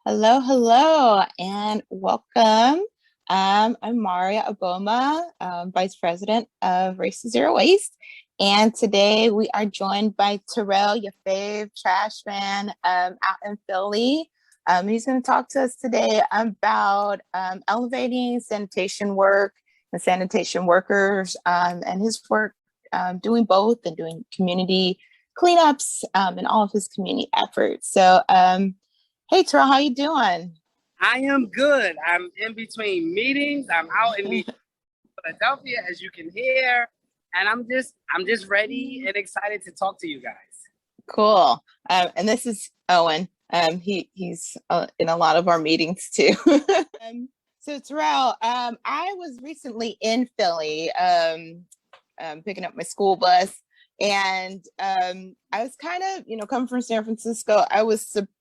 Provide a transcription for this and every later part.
Hello, hello, and welcome. I'm Marria Evbuoma, Vice President of Race to Zero Waste. And today we are joined by Terrill, your fave trash man out in Philly. He's going to talk to us today about elevating sanitation work and sanitation workers and his work doing both and doing community cleanups and all of his community efforts. So, hey, Terrill, how you doing? I am good. I'm in between meetings. I'm out in Philadelphia, as you can hear, and I'm just ready and excited to talk to you guys. Cool. And this is Owen. He's in a lot of our meetings too. So Terrill, I was recently in Philly, picking up my school bus, and I was kind of, coming from San Francisco, I was surprised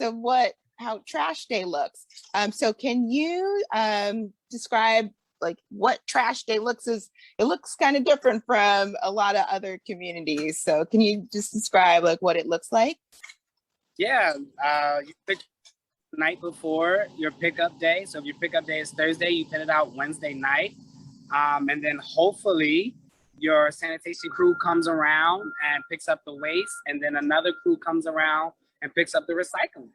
of how trash day looks. So can you describe like what trash day looks as? It looks kind of different from a lot of other communities. So can you just describe like what it looks like? Yeah, you pick the night before your pickup day. So if your pickup day is Thursday, you put it out Wednesday night, and then hopefully your sanitation crew comes around and picks up the waste, and then another crew comes around and picks up the recycling.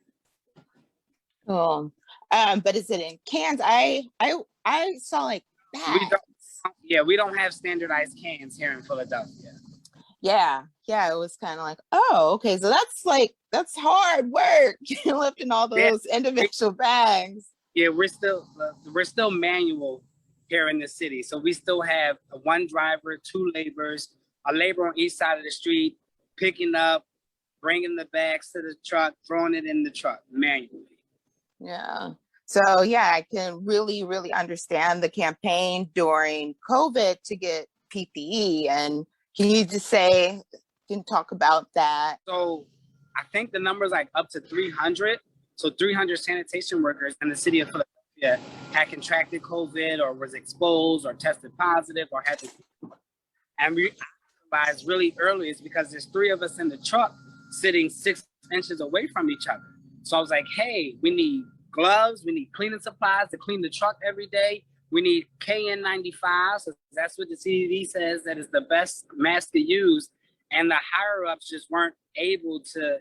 Cool. But is it in cans? I saw like bags. We don't have standardized cans here in Philadelphia. Yeah, it was kind of like, oh, okay, so that's hard work lifting all those individual bags. Yeah, we're still manual here in the city, so we still have one driver, two laborers, a laborer on each side of the street, picking up, bringing the bags to the truck, throwing it in the truck manually. Yeah. So yeah, I can really, really understand the campaign during COVID to get PPE. And can you just talk about that? So I think the number is like up to 300. So 300 sanitation workers in the city of Philadelphia had contracted COVID or was exposed or tested positive or had to. And we realized really early is because there's three of us in the truck sitting 6 inches away from each other. So I was like, hey, we need gloves, we need cleaning supplies to clean the truck every day. We need KN95, so that's what the CDC says that is the best mask to use. And the higher ups just weren't able to,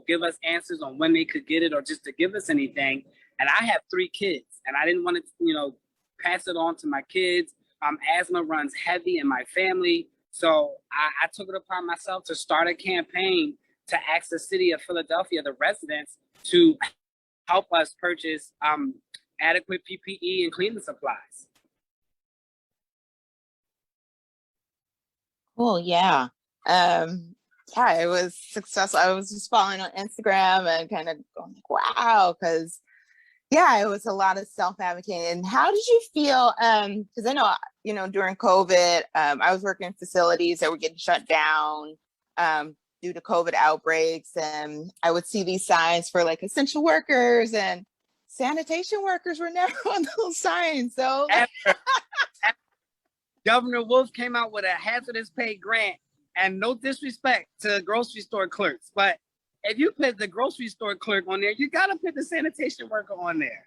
give us answers on when they could get it or just to give us anything. And I have 3 kids, and I didn't want to, pass it on to my kids. Asthma runs heavy in my family. So I took it upon myself to start a campaign to ask the city of Philadelphia, the residents, to help us purchase adequate PPE and cleaning supplies. Cool, yeah. It was successful. I was just following on Instagram and kind of going like, wow, because it was a lot of self-advocating. And how did you feel? Because I know, during COVID, I was working in facilities that were getting shut down due to COVID outbreaks. And I would see these signs for like essential workers, and sanitation workers were never on those signs. So Governor Wolf came out with a hazardous pay grant, and no disrespect to grocery store clerks, but if you put the grocery store clerk on there, you gotta put the sanitation worker on there.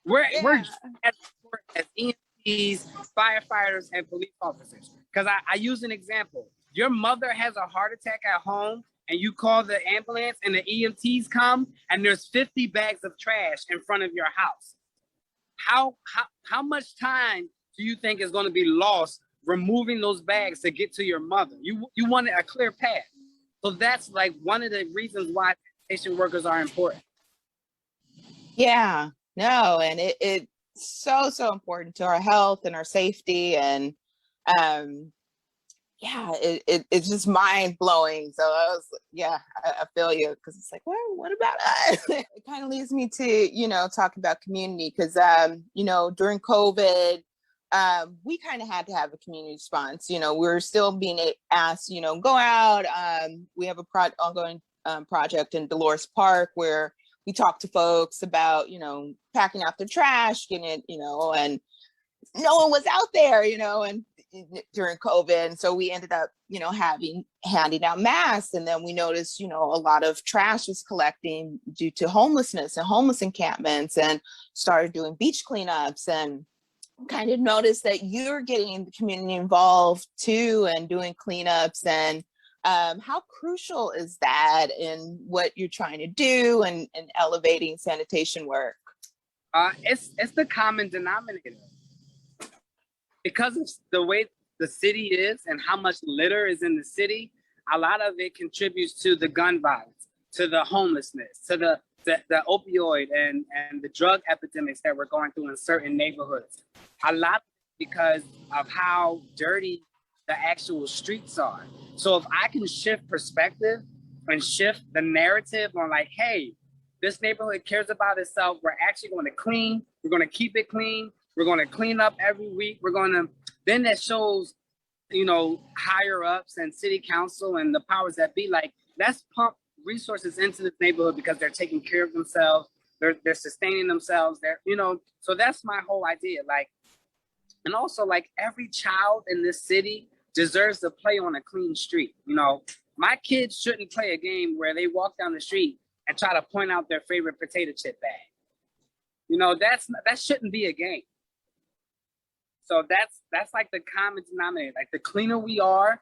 We're as EMTs, firefighters, and police officers. Because I use an example. Your mother has a heart attack at home, and you call the ambulance, and the EMTs come, and there's 50 bags of trash in front of your house. How much time do you think is going to be lost removing those bags to get to your mother? You wanted a clear path. So that's like one of the reasons why sanitation workers are important. Yeah, no, and it's so important to our health and our safety, and it's just mind blowing. So I feel you, because it's like, well, what about us? It kind of leads me to talk about community, because during COVID, we kind of had to have a community response. We're still being asked, go out. We have a ongoing project in Dolores Park where we talk to folks about, packing out their trash, getting it, and no one was out there, and during COVID. And so we ended up, handing out masks. And then we noticed, a lot of trash was collecting due to homelessness and homeless encampments, and started doing beach cleanups, and kind of noticed that you're getting the community involved too and doing cleanups. And how crucial is that in what you're trying to do and elevating sanitation work? It's the common denominator. Because of the way the city is and how much litter is in the city, a lot of it contributes to the gun violence, to the homelessness, to the opioid and the drug epidemics that we're going through in certain neighborhoods. A lot because of how dirty the actual streets are. So if I can shift perspective and shift the narrative on like, hey, this neighborhood cares about itself. We're actually going to clean. We're going to keep it clean. We're going to clean up every week. Then that shows, higher ups and city council and the powers that be, like, let's pump resources into this neighborhood because they're taking care of themselves. They're sustaining themselves. So that's my whole idea. Like, and also like every child in this city deserves to play on a clean street. My kids shouldn't play a game where they walk down the street and try to point out their favorite potato chip bag. That shouldn't be a game. So that's like the common denominator. Like, the cleaner we are,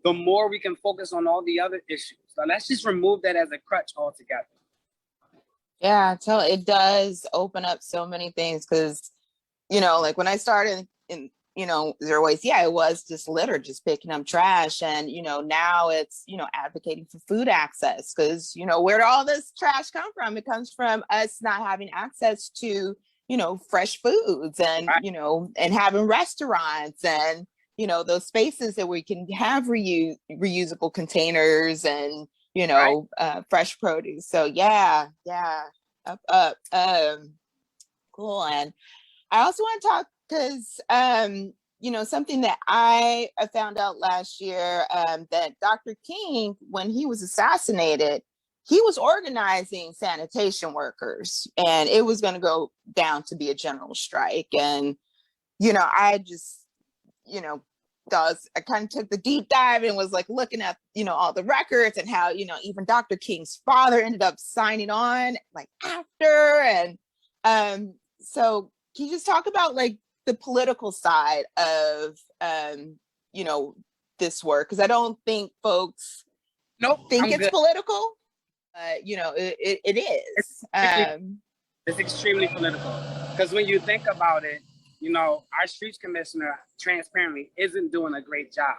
the more we can focus on all the other issues. So let's just remove that as a crutch altogether. Yeah, it does open up so many things, because, like when I started in, there it was just litter, just picking up trash. And, now it's, advocating for food access, because, where did all this trash come from? It comes from us not having access to, fresh foods, and, right. And having restaurants and, those spaces that we can have reusable containers and, right. Fresh produce. So yeah, up. Cool. And I also want to talk, because, something that I found out last year, that Dr. King, when he was assassinated, he was organizing sanitation workers, and it was going to go down to be a general strike. And, I just, I kind of took the deep dive and was like looking at, all the records, and how, even Dr. King's father ended up signing on like after. And so can you just talk about like the political side of, this work? Because I don't think folks think it's political. It is. It's extremely political, because when you think about it, our streets commissioner transparently isn't doing a great job,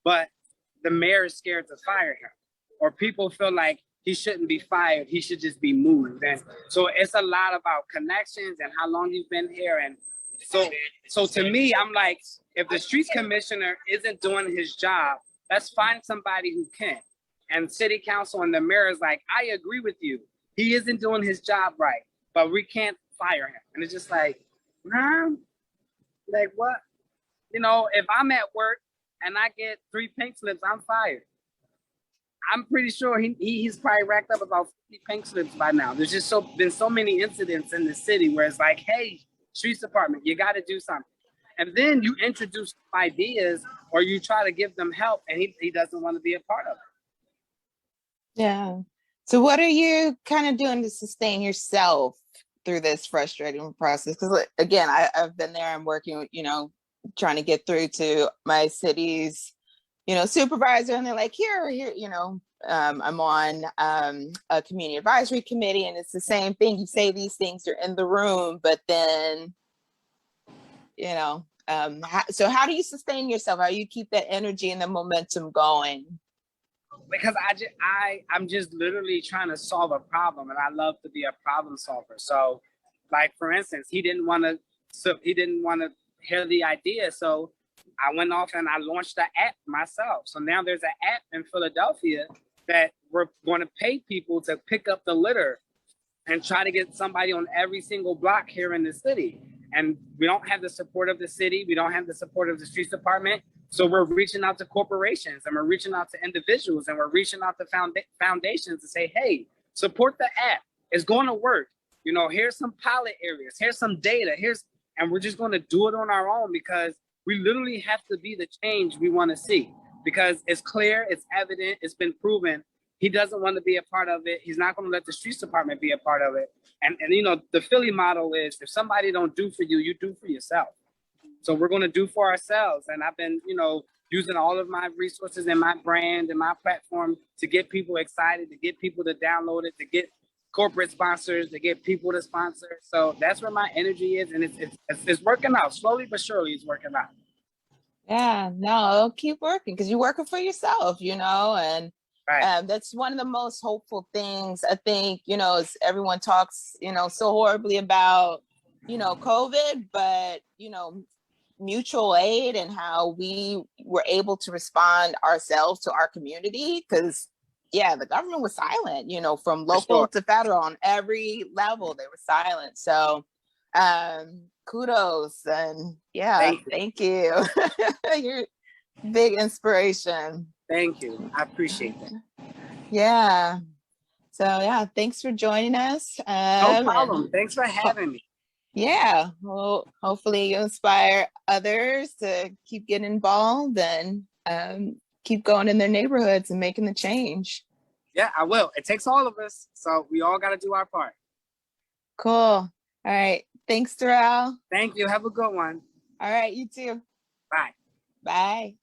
but the mayor is scared to fire him, or people feel like he shouldn't be fired. He should just be moved. And so it's a lot about connections and how long you've been here. And so to me, I'm like, if the streets commissioner isn't doing his job, let's find somebody who can. And city council and the mayor is like, I agree with you. He isn't doing his job right, but we can't fire him. And it's just like, nah, like what? If I'm at work and I get 3 pink slips, I'm fired. I'm pretty sure he's probably racked up about 50 pink slips by now. There's just been so many incidents in the city where it's like, hey, streets department, you got to do something. And then you introduce ideas, or you try to give them help, and he doesn't want to be a part of it. Yeah. So what are you kind of doing to sustain yourself through this frustrating process? Because again, I've been there. I'm working, trying to get through to my city's, supervisor, and they're like, here, I'm on a community advisory committee, and it's the same thing. You say these things, you're in the room, but then, so how do you sustain yourself? How do you keep that energy and the momentum going? Because I'm just literally trying to solve a problem, and I love to be a problem solver. So, like for instance, he didn't want to hear the idea, so I went off and I launched the app myself. So now there's an app in Philadelphia that we're going to pay people to pick up the litter and try to get somebody on every single block here in the city. And we don't have the support of the city. We don't have the support of the streets department. So we're reaching out to corporations, and we're reaching out to individuals, and we're reaching out to foundations to say, hey, support the app. It's going to work. Here's some pilot areas. Here's some data. And we're just going to do it on our own, because We literally have to be the change we want to see, because it's clear, it's evident, it's been proven. He doesn't want to be a part of it. He's not going to let the streets department be a part of it. And you know, the Philly model is, if somebody don't do for you, you do for yourself. So we're going to do for ourselves. And I've been, you know, using all of my resources and my brand and my platform to get people excited, to get people to download it, to get corporate sponsors, to get people to sponsor. So that's where my energy is. And it's working out. Slowly but surely it's working out. Yeah, no, keep working, because you're working for yourself, you know, and Right. that's one of the most hopeful things, I think, you know, is everyone talks, you know, so horribly about, you know, COVID, but, you know, mutual aid and how we were able to respond ourselves to our community. Because, yeah, the government was silent, you know, from local to federal, on every level, they were silent. So, kudos, and yeah, thank you. You're big inspiration. Thank you. I appreciate that. Yeah. So yeah, thanks for joining us. No problem. Thanks for having me. Yeah. Well, hopefully you inspire others to keep getting involved and keep going in their neighborhoods and making the change. Yeah, I will. It takes all of us. So we all got to do our part. Cool. All right. Thanks, Terrill. Thank you. Have a good one. All right. You too. Bye. Bye.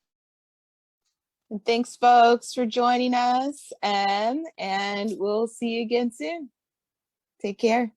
And thanks, folks, for joining us. And we'll see you again soon. Take care.